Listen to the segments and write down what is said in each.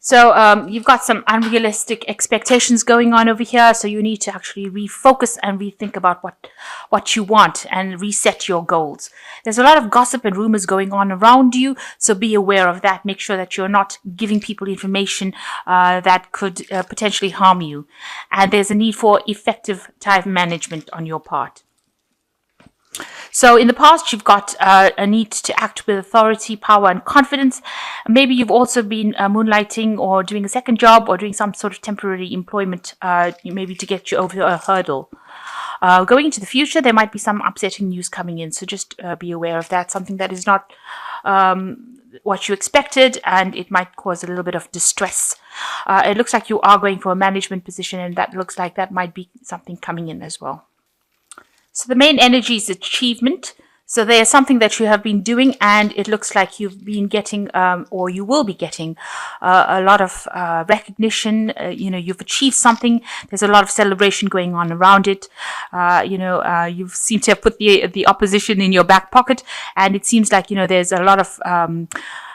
So you've got some unrealistic expectations going on over here. So you need to actually refocus and rethink about what you want and reset your goals. There's a lot of gossip and rumors going on around you. So be aware of that. Make sure that you're not giving people information that could potentially harm you. And there's a need for effective time management on your part. So in the past, you've got a need to act with authority, power, and confidence. Maybe you've also been moonlighting or doing a second job or doing some sort of temporary employment, maybe to get you over a hurdle. Going into the future, there might be some upsetting news coming in. So just be aware of that. Something that is not what you expected, and it might cause a little bit of distress. It looks like you are going for a management position, and that looks like that might be something coming in as well. So the main energy is achievement. So there's something that you have been doing, and it looks like you've been getting, or you will be getting, a lot of recognition. You've achieved something. There's a lot of celebration going on around it. You seem to have put the opposition in your back pocket, and it seems like there's a lot of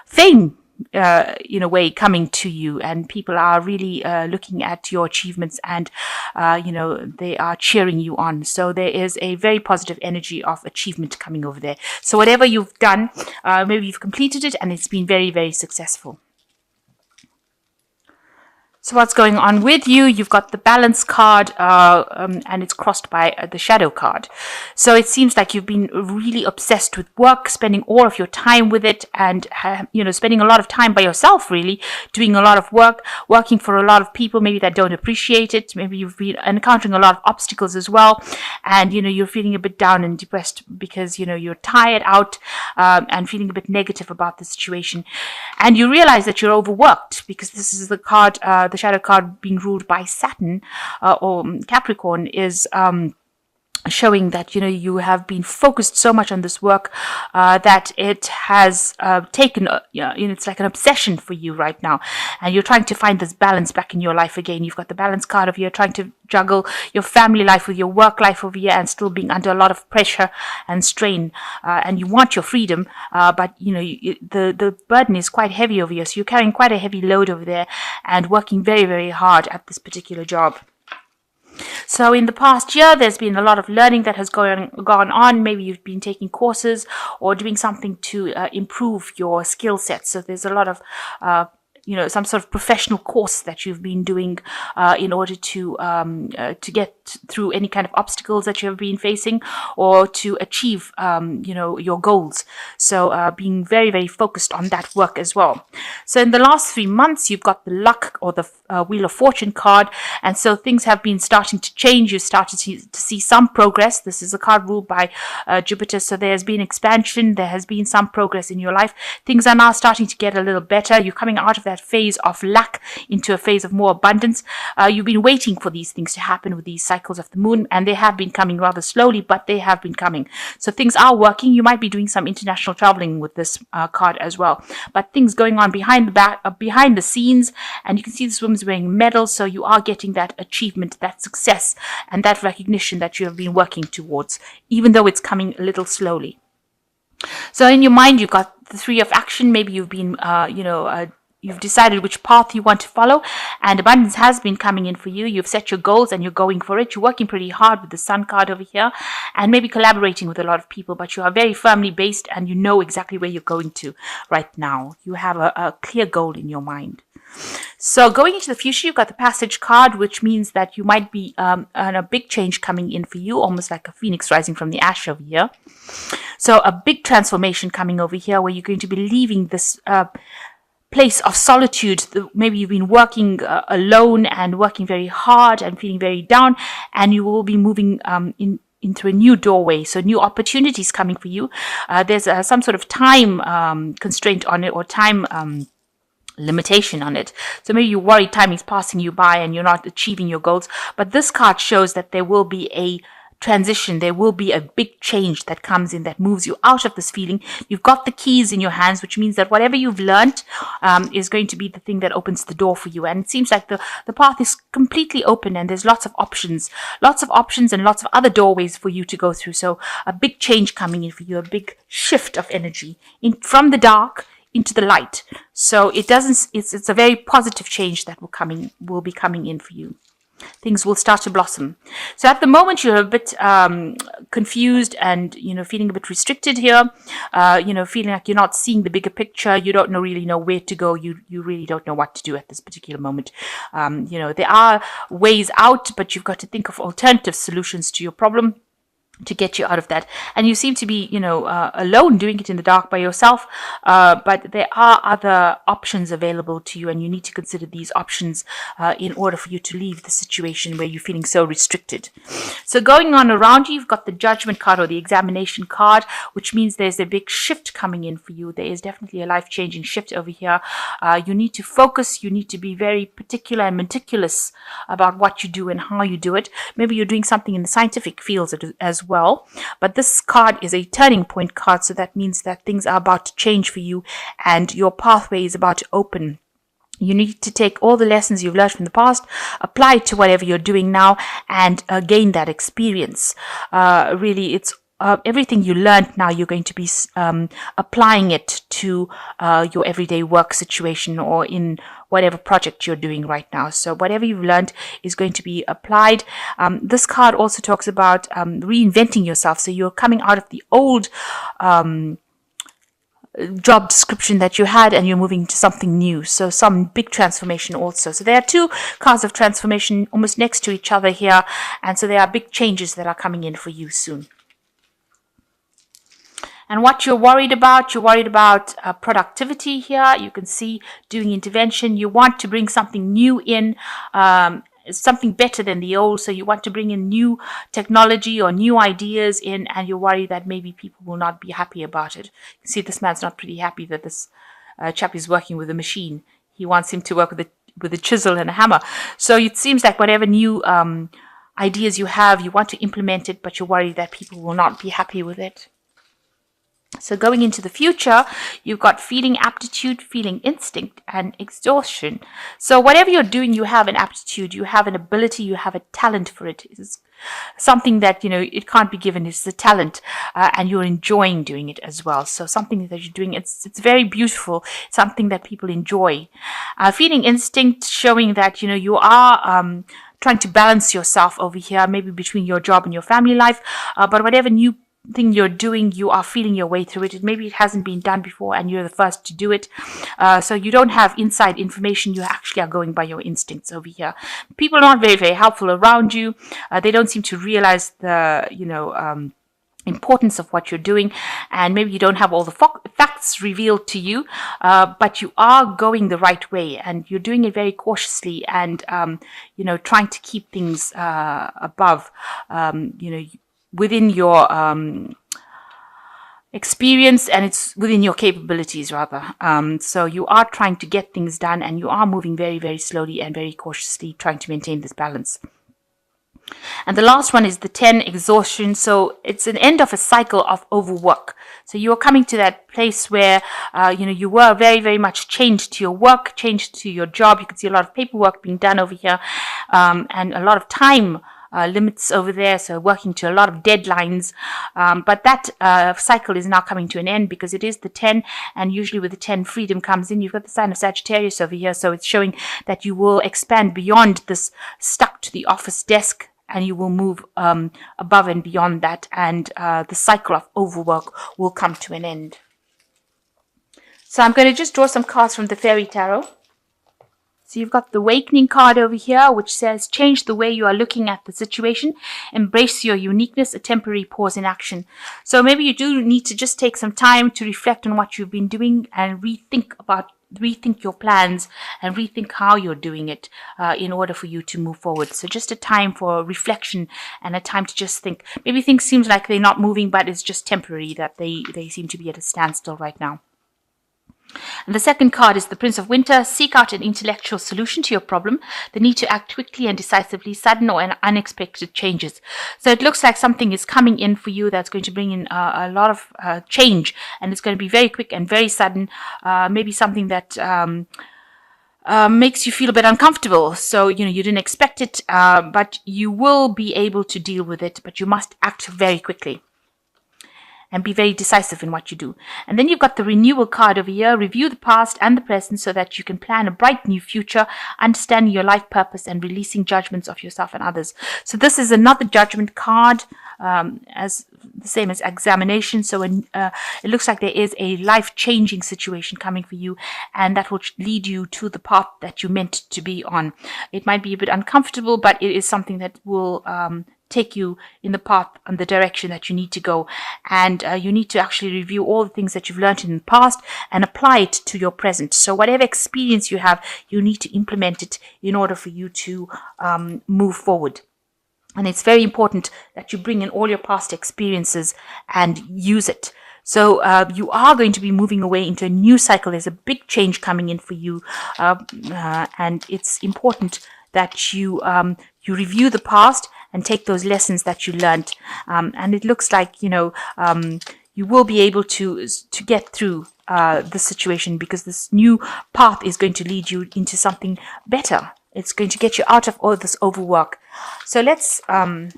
fame in a way coming to you, and people are really looking at your achievements, and they are cheering you on. So there is a very positive energy of achievement coming over there. So whatever you've done, maybe you've completed it and it's been very, very successful. So what's going on with you? You've got the balance card, and it's crossed by the shadow card. So it seems like you've been really obsessed with work, spending all of your time with it, and spending a lot of time by yourself, really doing a lot of work, working for a lot of people maybe that don't appreciate it. Maybe you've been encountering a lot of obstacles as well, and you're feeling a bit down and depressed because you're tired out, and feeling a bit negative about the situation, and you realize that you're overworked because this is the card. The shadow card being ruled by Saturn or Capricorn is showing that you have been focused so much on this work that it has taken it's like an obsession for you right now, and you're trying to find this balance back in your life again. You've got the balance card of you're trying to juggle your family life with your work life over here and still being under a lot of pressure and strain, and you want your freedom, but the burden is quite heavy over here, so you're carrying quite a heavy load over there and working very, very hard at this particular job. So in the past year, there's been a lot of learning that has gone on. Maybe you've been taking courses or doing something to improve your skill set. So there's a lot of some sort of professional course that you've been doing in order to get through any kind of obstacles that you have been facing, or to achieve your goals. So being very, very focused on that work as well. So in the last 3 months, you've got the luck or the Wheel of Fortune card, and so things have been starting to change. You've started to see some progress. This is a card ruled by Jupiter, so there has been expansion. There has been some progress in your life. Things are now starting to get a little better. You're coming out of that phase of lack into a phase of more abundance. You've been waiting for these things to happen with these cycles of the moon, and they have been coming rather slowly, but they have been coming. So things are working. You might be doing some international traveling with this card as well, but things going on behind the scenes, and you can see this woman's wearing medals, so you are getting that achievement, that success, and that recognition that you have been working towards, even though it's coming a little slowly. So in your mind, you've got the 3 of action. Maybe you've been you've decided which path you want to follow, and abundance has been coming in for you. You've set your goals and you're going for it. You're working pretty hard with the Sun card over here, and maybe collaborating with a lot of people, but you are very firmly based and you know exactly where you're going to right now. You have a clear goal in your mind. So going into the future, you've got the Passage card, which means that you might be on a big change coming in for you, almost like a phoenix rising from the ash over here. So a big transformation coming over here, where you're going to be leaving this place of solitude. Maybe you've been working alone and working very hard and feeling very down, and you will be moving into a new doorway. So new opportunities coming for you. There's some sort of time constraint on it, or time limitation on it. So maybe you worry time is passing you by and you're not achieving your goals. But this card shows that there will be a transition. There will be a big change that comes in, that moves you out of this feeling. You've got the keys in your hands, which means that whatever you've learned is going to be the thing that opens the door for you. And it seems like the path is completely open, and there's lots of options and lots of other doorways for you to go through. So a big change coming in for you, a big shift of energy from the dark into the light. So it's a very positive change that will be coming in for you. Things will start to blossom. So at the moment you're a bit confused and feeling a bit restricted here, feeling like you're not seeing the bigger picture. You don't really know where to go. You really don't know what to do at this particular moment. There are ways out, but you've got to think of alternative solutions to your problem to get you out of that. And you seem to be, alone doing it in the dark by yourself. But there are other options available to you, and you need to consider these options in order for you to leave the situation where you're feeling so restricted. So going on around you, you've got the judgment card or the examination card, which means there's a big shift coming in for you. There is definitely a life-changing shift over here. You need to focus. You need to be very particular and meticulous about what you do and how you do it. Maybe you're doing something in the scientific fields as well, but this card is a turning point card, so that means that things are about to change for you and your pathway is about to open. You need to take all the lessons you've learned from the past, apply it to whatever you're doing now, and gain that experience. Really, it's everything you learned now, you're going to be applying it to your everyday work situation or in whatever project you're doing right now. So whatever you've learned is going to be applied. This card also talks about reinventing yourself. So you're coming out of the old job description that you had and you're moving to something new. So some big transformation also. So there are two cards of transformation almost next to each other here. And so there are big changes that are coming in for you soon. And what you're worried about productivity here. You can see doing intervention. You want to bring something new in, something better than the old. So you want to bring in new technology or new ideas in, and you're worried that maybe people will not be happy about it. You can see this man's not pretty happy that this chap is working with a machine. He wants him to work with a chisel and a hammer. So it seems like whatever new ideas you have, you want to implement it, but you're worried that people will not be happy with it. So going into the future, you've got feeling aptitude, feeling instinct, and exhaustion. So whatever you're doing, you have an aptitude, you have an ability, you have a talent for it. It's something that, it can't be given. It's a talent, and you're enjoying doing it as well. So something that you're doing, it's very beautiful, something that people enjoy. Feeling instinct, showing that, you are trying to balance yourself over here, maybe between your job and your family life, but whatever new thing you're doing, you are feeling your way through it. Maybe it hasn't been done before and you're the first to do it. So you don't have inside information. You actually are going by your instincts over here. People are not very, very helpful around you. They don't seem to realize the, importance of what you're doing, and maybe you don't have all the facts revealed to you, but you are going the right way and you're doing it very cautiously and, trying to keep things above, within your experience, and it's within your capabilities rather. So you are trying to get things done and you are moving very, very slowly and very cautiously, trying to maintain this balance. And the last one is the 10, exhaustion. So it's an end of a cycle of overwork. So you are coming to that place where, you were very, very much chained to your work, chained to your job. You can see a lot of paperwork being done over here, and a lot of time limits over there, so working to a lot of deadlines, but that cycle is now coming to an end because it is the 10, and usually with the 10 freedom comes in. You've got the sign of Sagittarius over here, so it's showing that you will expand beyond this stuck to the office desk and you will move above and beyond that, and the cycle of overwork will come to an end. So I'm going to just draw some cards from the Fairy Tarot. So you've got the Awakening card over here, which says, change the way you are looking at the situation, embrace your uniqueness, a temporary pause in action. So maybe you do need to just take some time to reflect on what you've been doing and rethink your plans and rethink how you're doing it in order for you to move forward. So just a time for reflection and a time to just think. Maybe things seem like they're not moving, but it's just temporary, that they seem to be at a standstill right now. And the second card is the Prince of Winter. Seek out an intellectual solution to your problem. The need to act quickly and decisively, sudden or unexpected changes. So it looks like something is coming in for you that's going to bring in a lot of change, and it's going to be very quick and very sudden. Maybe something that makes you feel a bit uncomfortable. So, you didn't expect it, but you will be able to deal with it, but you must act very quickly. and be very decisive in what you do. And then you've got the renewal card over here. Review the past and the present so that you can plan a bright new future, understanding your life purpose and releasing judgments of yourself and others. So this is another judgment card, as the same as examination. So it looks like there is a life-changing situation coming for you, and that will lead you to the path that you meant to be on. It might be a bit uncomfortable, but it is something that will take you in the path and the direction that you need to go. And you need to actually review all the things that you've learned in the past and apply it to your present. So whatever experience you have, you need to implement it in order for you to move forward. And it's very important that you bring in all your past experiences and use it. So you are going to be moving away into a new cycle. There's a big change coming in for you. And it's important that you review the past and take those lessons that you learned. And it looks like, you will be able to get through the situation, because this new path is going to lead you into something better. It's going to get you out of all this overwork. So let's, I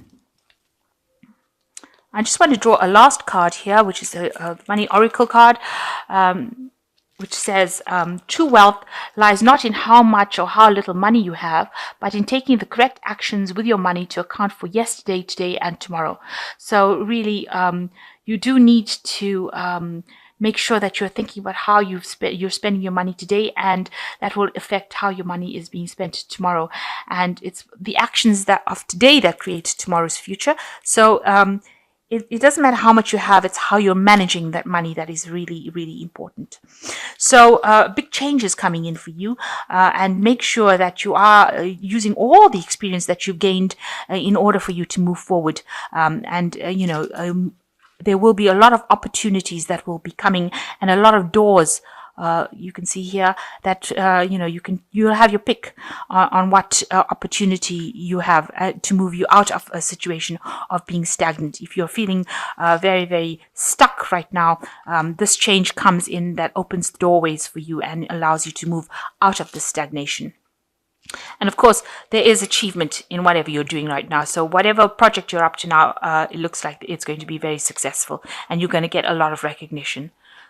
just want to draw a last card here, which is a money oracle card, which says, true wealth lies not in how much or how little money you have, but in taking the correct actions with your money to account for yesterday, today, and tomorrow. So really, you do need to make sure that you're thinking about how you're spending your money today, and that will affect how your money is being spent tomorrow. And it's the actions of today that create tomorrow's future. So it doesn't matter how much you have, it's how you're managing that money that is really, really important. So big changes coming in for you, and make sure that you are using all the experience that you've gained in order for you to move forward. There will be a lot of opportunities that will be coming, and a lot of doors. You can see here that you'll have your pick on what opportunity you have to move you out of a situation of being stagnant. If you're feeling very, very stuck right now, this change comes in that opens the doorways for you and allows you to move out of the stagnation. And of course, there is achievement in whatever you're doing right now. So whatever project you're up to now, it looks like it's going to be very successful, and you're going to get a lot of recognition.